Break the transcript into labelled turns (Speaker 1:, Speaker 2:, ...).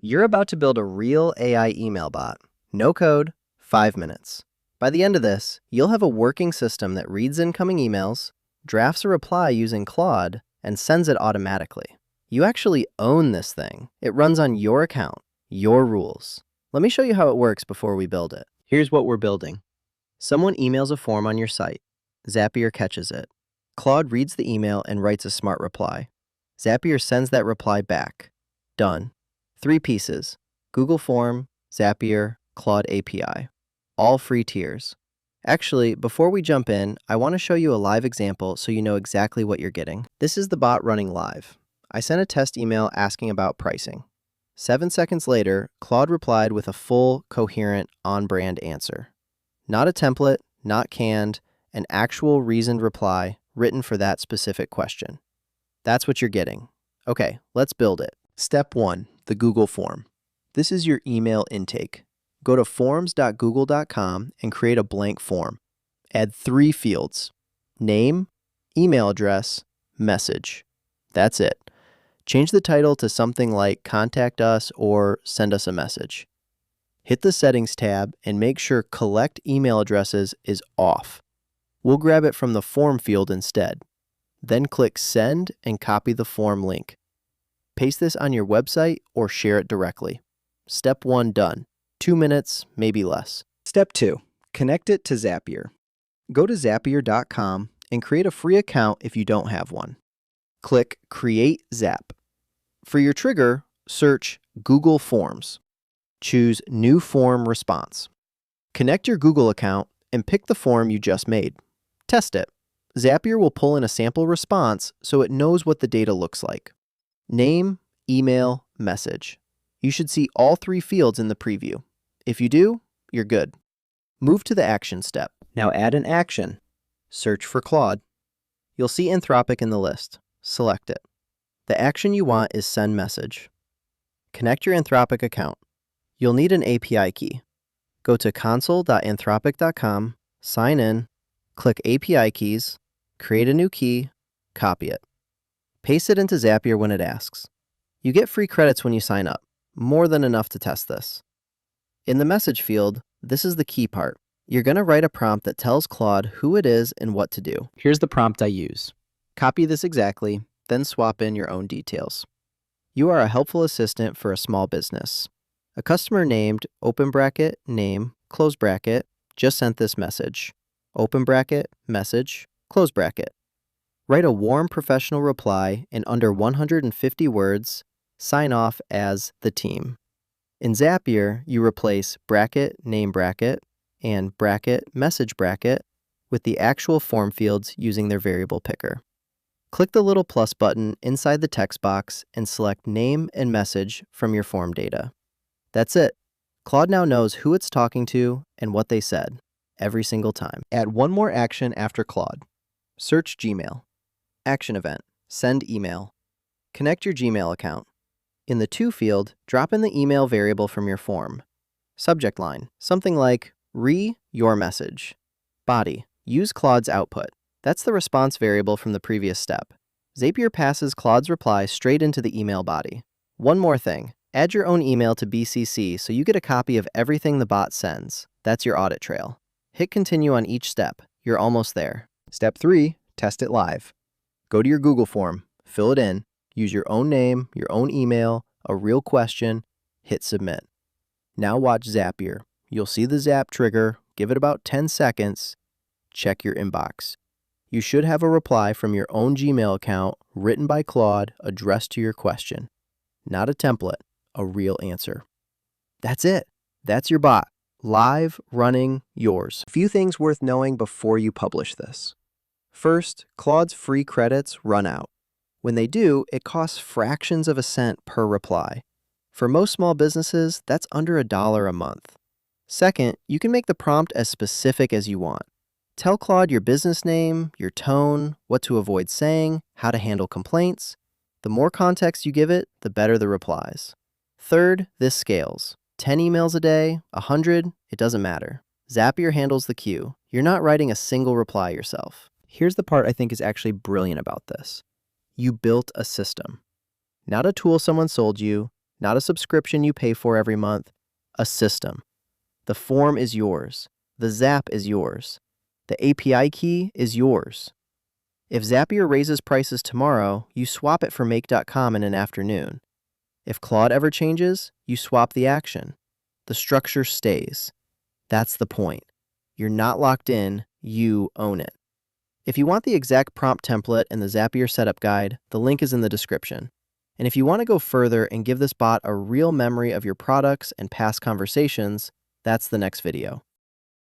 Speaker 1: You're about to build a real AI email bot. No code, 5 minutes. By the end of this, you'll have a working system that reads incoming emails, drafts a reply using Claude, and sends it automatically. You actually own this thing. It runs on your account, your rules. Let me show you how it works before we build it. Here's what we're building. Someone emails a form on your site. Zapier catches it. Claude reads the email and writes a smart reply. Zapier sends that reply back. Done. 3 pieces: Google Form, Zapier, Claude API. All free tiers. Actually, before we jump in, I want to show you a live example so you know exactly what you're getting. This is the bot running live. I sent a test email asking about pricing. 7 seconds later, Claude replied with a full, coherent, on-brand answer. Not a template, not canned, an actual reasoned reply written for that specific question. That's what you're getting. Okay, let's build it. Step 1, the Google form. This is your email intake. Go to forms.google.com and create a blank form. Add 3 fields: name, email address, message. That's it. Change the title to something like Contact Us or Send Us a Message. Hit the Settings tab and make sure Collect Email Addresses is off. We'll grab it from the form field instead. Then click Send and copy the form link. Paste this on your website or share it directly. Step 1 done. 2 minutes, maybe less. Step 2, connect it to Zapier. Go to Zapier.com and create a free account if you don't have one. Click Create Zap. For your trigger, search Google Forms. Choose New Form Response. Connect your Google account and pick the form you just made. Test it. Zapier will pull in a sample response so it knows what the data looks like. Name, email, message. You should see all 3 fields in the preview. If you do, you're good. Move to the action step. Now add an action. Search for Claude. You'll see Anthropic in the list. Select it. The action you want is Send Message. Connect your Anthropic account. You'll need an API key. Go to console.anthropic.com, sign in, click API keys, create a new key, copy it. Paste it into Zapier when it asks. You get free credits when you sign up, more than enough to test this. In the message field, this is the key part. You're going to write a prompt that tells Claude who it is and what to do. Here's the prompt I use. Copy this exactly, then swap in your own details. You are a helpful assistant for a small business. A customer named open bracket, name, close bracket, just sent this message. Open bracket, message, close bracket. Write a warm professional reply in under 150 words. Sign off as the team. In Zapier, you replace bracket, name bracket, and bracket, message bracket with the actual form fields using their variable picker. Click the little plus button inside the text box and select name and message from your form data. That's it. Claude now knows who it's talking to and what they said every single time. Add one more action after Claude. Search Gmail. Action event, send email. Connect your Gmail account. In the To field, drop in the email variable from your form. Subject line, something like your message. Body, use Claude's output. That's the response variable from the previous step. Zapier passes Claude's reply straight into the email body. One more thing, add your own email to BCC so you get a copy of everything the bot sends. That's your audit trail. Hit continue on each step. You're almost there. Step 3, test it live. Go to your Google form, fill it in, use your own name, your own email, a real question, hit submit. Now watch Zapier. You'll see the Zap trigger, give it about 10 seconds, check your inbox. You should have a reply from your own Gmail account written by Claude addressed to your question. Not a template, a real answer. That's it. That's your bot. Live, running, yours. A few things worth knowing before you publish this. First, Claude's free credits run out. When they do, it costs fractions of a cent per reply. For most small businesses, that's under $1 a month. Second, you can make the prompt as specific as you want. Tell Claude your business name, your tone, what to avoid saying, how to handle complaints. The more context you give it, the better the replies. Third, this scales. 10 emails a day, 100, it doesn't matter. Zapier handles the queue. You're not writing a single reply yourself. Here's the part I think is actually brilliant about this. You built a system. Not a tool someone sold you, Not a subscription you pay for every month, a system. The form is yours. The Zap is yours. The API key is yours. If Zapier raises prices tomorrow, you swap it for make.com in an afternoon. If Claude ever changes, you swap the action. The structure stays. That's the point. You're not locked in, you own it. If you want the exact prompt template and the Zapier setup guide, the link is in the description. And if you want to go further and give this bot a real memory of your products and past conversations, that's the next video.